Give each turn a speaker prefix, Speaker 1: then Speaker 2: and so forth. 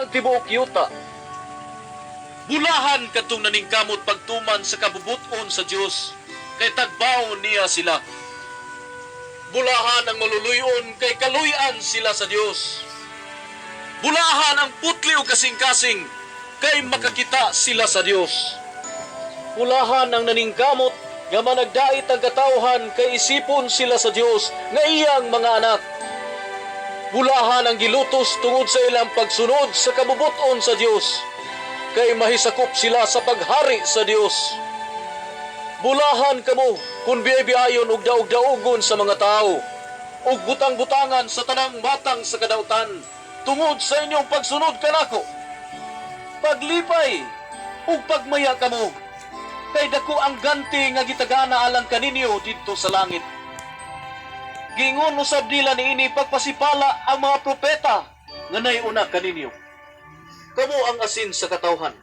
Speaker 1: ang tibuok yuta.
Speaker 2: Bulahan kadtong naningkamot pagtuman sa kabubuton sa Dios, kay tagbaw niya sila. Bulahan ang maluluyon, kay kaluyan sila sa Dios. Bulahan ang putli o kasing-kasing, kay makakita sila sa Dios.
Speaker 1: Bulahan ang naningkamot, nga managdait ang katawhan, kay isipon sila sa Dios, nga iyang mga anak. Bulahan ang gilutos tungod sa ilang pagsunod sa kabubuton sa Dios, kay mahisakop sila sa paghari sa Dios. Bulahan kamo kung biyayon og daog-daogon sa mga tao, og butang-butangan sa tanang matang sa kadautan, tungod sa inyong pagsunod kanako. Paglipay ug pagmaya kamo, kay dako ang ganti nga gitagana alang kaninyo didto sa langit. Gingon usab nila niini pagpasipala ang mga propeta nga naiuna kaninyo. Kamo ang asin sa katawhan.